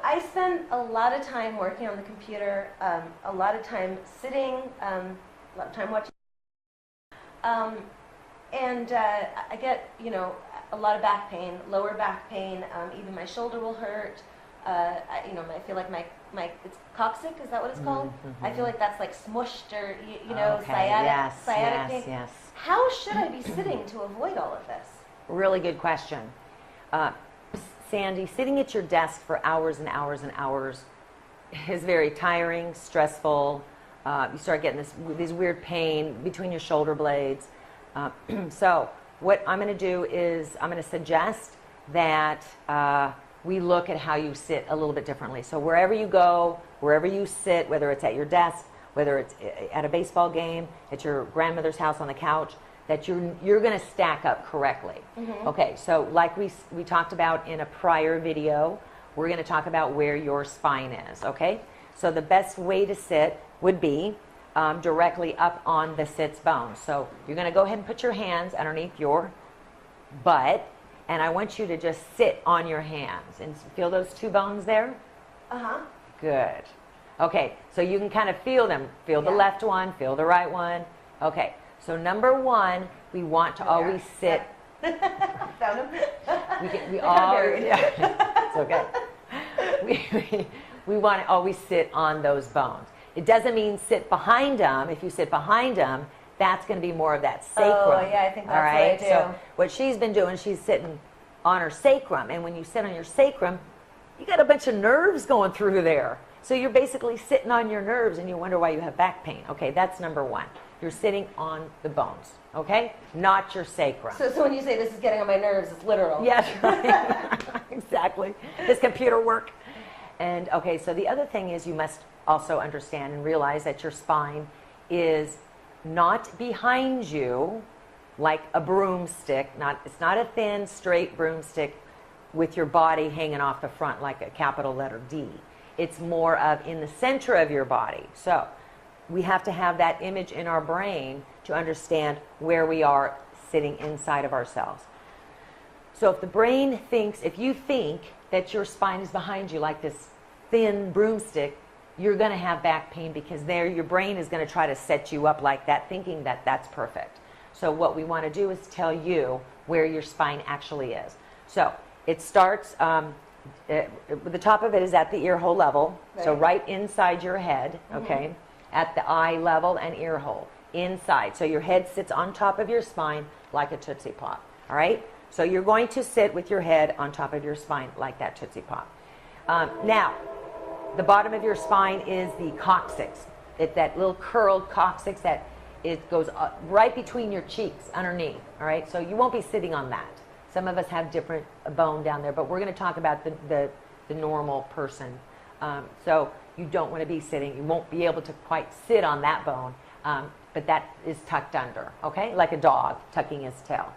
I spend a lot of time working on the computer, a lot of time sitting, a lot of time watching. I get, a lot of back pain, lower back pain. Even my shoulder will hurt. I feel like my it's coccyx. Is that what it's called? Mm-hmm. I feel like that's like smushed or Okay. sciatic pain. Yes. How should I be sitting to avoid all of this? Really good question. Sandy, sitting at your desk for hours and hours and hours is very tiring, stressful. You start getting this weird pain between your shoulder blades. So what I'm going to do is I'm going to suggest that we look at how you sit a little bit differently. So wherever you go, wherever you sit, whether it's at your desk, whether it's at a baseball game, at your grandmother's house on the couch, that you're going to stack up correctly. Mm-hmm. Okay, so like we talked about in a prior video, we're going to talk about where your spine is, okay? So the best way to sit would be directly up on the sits bone. So you're going to go ahead and put your hands underneath your butt, and I want you to just sit on your hands and feel those two bones there. Uh-huh. Good. Okay, so you can kind of feel them. Feel the left one, feel the right one. Okay, so number one, we want to always sit. Found them. We always, it's okay. We want to always sit on those bones. It doesn't mean sit behind them. If you sit behind them, that's going to be more of that sacrum. Oh, yeah, I think that's all right? what I do. So what she's been doing, she's sitting on her sacrum. And when you sit on your sacrum, you got a bunch of nerves going through there. So you're basically sitting on your nerves and you wonder why you have back pain. Okay, that's number one. You're sitting on the bones, okay? Not your sacrum. So when you say this is getting on my nerves, it's literal. Yes, right. Exactly. This computer work. And okay, so the other thing is you must also understand and realize that your spine is not behind you like a broomstick. It's not a thin, straight broomstick with your body hanging off the front like a capital letter D. It's more of in the center of your body. So we have to have that image in our brain to understand where we are sitting inside of ourselves. So if the brain thinks, if you think that your spine is behind you like this thin broomstick, you're going to have back pain because there your brain is going to try to set you up like that, thinking that that's perfect. So what we want to do is tell you where your spine actually is. So it starts, the top of it is at the ear hole level, right. So right inside your head, okay, at the eye level and ear hole, inside. So your head sits on top of your spine like a Tootsie Pop, all right? So you're going to sit with your head on top of your spine like that Tootsie Pop. Now, the bottom of your spine is the coccyx. It's that little curled coccyx that it goes right between your cheeks underneath, all right? So you won't be sitting on that. Some of us have different bone down there, but we're going to talk about the normal person. So you don't want to be sitting. You won't be able to quite sit on that bone, but that is tucked under, okay? Like a dog tucking his tail.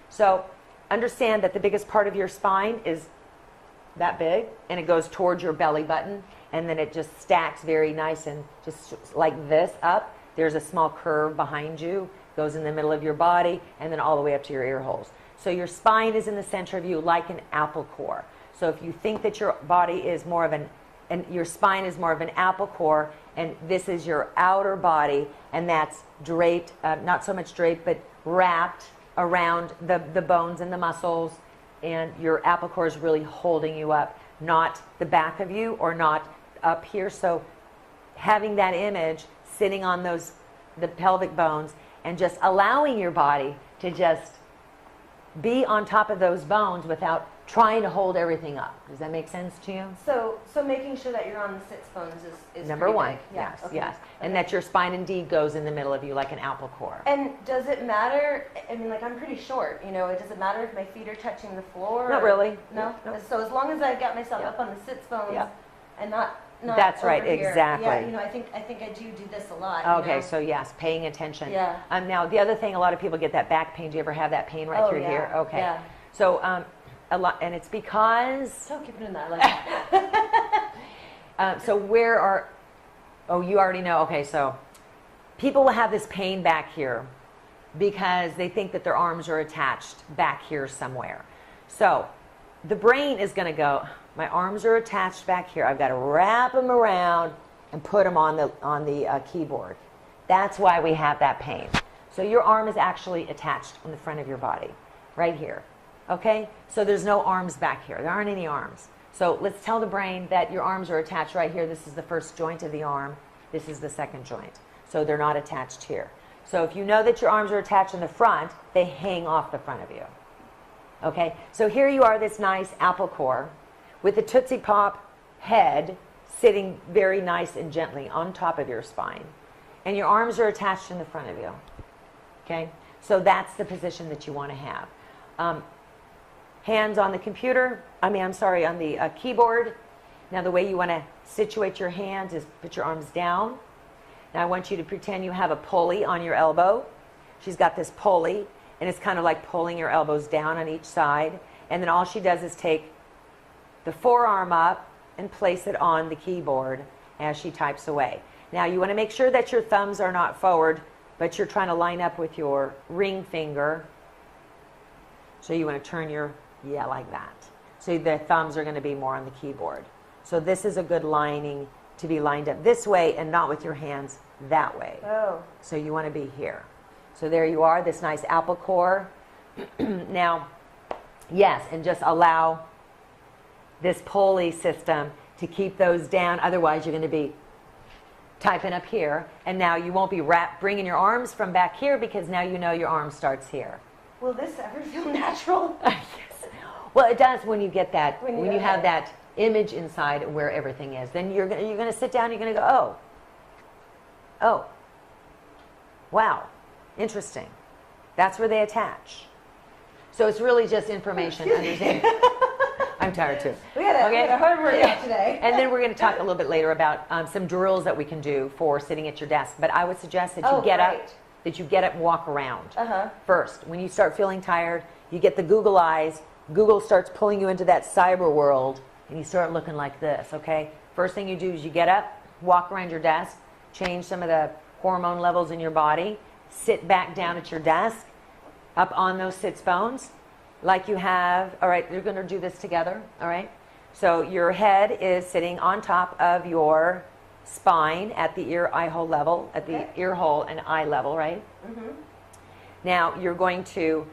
So understand that the biggest part of your spine is that big, and it goes towards your belly button, and then it just stacks very nice and just like this up. There's a small curve behind you, goes in the middle of your body, and then all the way up to your ear holes. So your spine is in the center of you like an apple core. So if you think that your body is more of and your spine is more of an apple core, and this is your outer body, and that's draped, not so much draped, but wrapped around the bones and the muscles, and your apple core is really holding you up, not the back of you or not up here. So having that image sitting on the pelvic bones and just allowing your body to just be on top of those bones without trying to hold everything up. Does that make sense to you? So making sure that you're on the sits bones is number one. big. Yeah. Yes, Okay. yes. And that your spine indeed goes in the middle of you like an apple core. And does it matter? I mean, like I'm pretty short. Does it matter if my feet are touching the floor? Not really. No. No. So as long as I've got myself up on the sits bones and not that's right, over here. exactly. Yeah. I think I do this a lot. Okay, so yes, paying attention. Yeah. Now the other thing, a lot of people get that back pain. Do you ever have that pain right through here? Okay. Yeah. So a lot, and it's because. Don't keep it in that. Like so where are? Oh, you already know. Okay, so people will have this pain back here because they think that their arms are attached back here somewhere. So the brain is going to go, my arms are attached back here. I've got to wrap them around and put them on the keyboard. That's why we have that pain. So your arm is actually attached on the front of your body, right here. Okay? So there's no arms back here. There aren't any arms. So let's tell the brain that your arms are attached right here. This is the first joint of the arm. This is the second joint. So they're not attached here. So if you know that your arms are attached in the front, they hang off the front of you. Okay? So here you are, this nice apple core with the Tootsie Pop head sitting very nice and gently on top of your spine. And your arms are attached in the front of you. Okay? So that's the position that you want to have. Hands on the computer, on the keyboard. Now the way you want to situate your hands is put your arms down. Now I want you to pretend you have a pulley on your elbow. She's got this pulley, and it's kind of like pulling your elbows down on each side. And then all she does is take the forearm up and place it on the keyboard as she types away. Now you want to make sure that your thumbs are not forward, but you're trying to line up with your ring finger. So you want to turn your, like that. So the thumbs are going to be more on the keyboard. So this is a good lining to be lined up this way and not with your hands that way. Oh. So you want to be here. So there you are, this nice apple core. Now, yes, and just allow this pulley system to keep those down. Otherwise, you're going to be typing up here. And now you won't be bringing your arms from back here because now you know your arm starts here. Will this ever feel natural? Yes. Well, it does when you get that, when you have that image inside where everything is. Then you're going to sit down, you're going to go, oh, wow, interesting. That's where they attach. So it's really just information. Understand? I'm tired too. We had a hard workout today. And then we're going to talk a little bit later about some drills that we can do for sitting at your desk. But I would suggest that you get up, and walk around first. When you start feeling tired, you get the Google eyes. Google starts pulling you into that cyber world, and you start looking like this, okay? First thing you do is you get up, walk around your desk, change some of the hormone levels in your body, sit back down at your desk, up on those sits bones, like you have, all right, you're going to do this together, all right? So your head is sitting on top of your spine at the ear-eye hole level, at the ear hole and eye level, right? Mm-hmm. Now you're going to,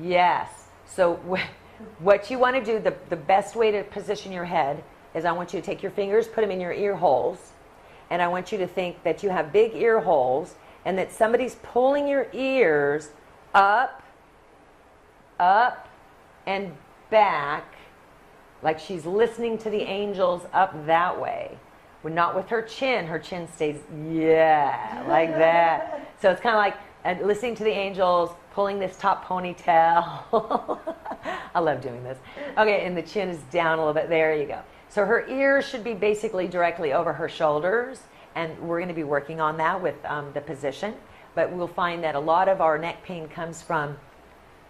yes. So what you want to do, the best way to position your head is I want you to take your fingers, put them in your ear holes, and I want you to think that you have big ear holes and that somebody's pulling your ears up, and back, like she's listening to the angels up that way. But not with her chin. Her chin stays, like that. So it's kind of like listening to the angels, pulling this top ponytail. I love doing this. Okay, and the chin is down a little bit. There you go. So her ears should be basically directly over her shoulders, and we're going to be working on that with the position. But we'll find that a lot of our neck pain comes from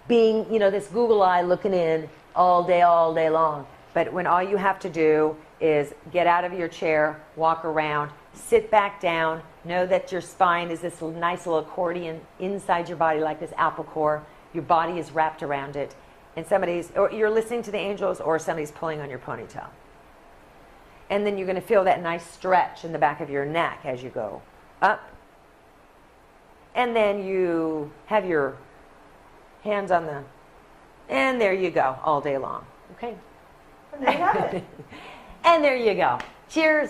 being, this Google eye looking in all day long. But when all you have to do is get out of your chair, walk around, sit back down, know that your spine is this nice little accordion inside your body like this apple core. Your body is wrapped around it. And or you're listening to the angels or somebody's pulling on your ponytail. And then you're going to feel that nice stretch in the back of your neck as you go up. And then you have your hands on and there you go, all day long. Okay? And there you have it. And there you go. Cheers.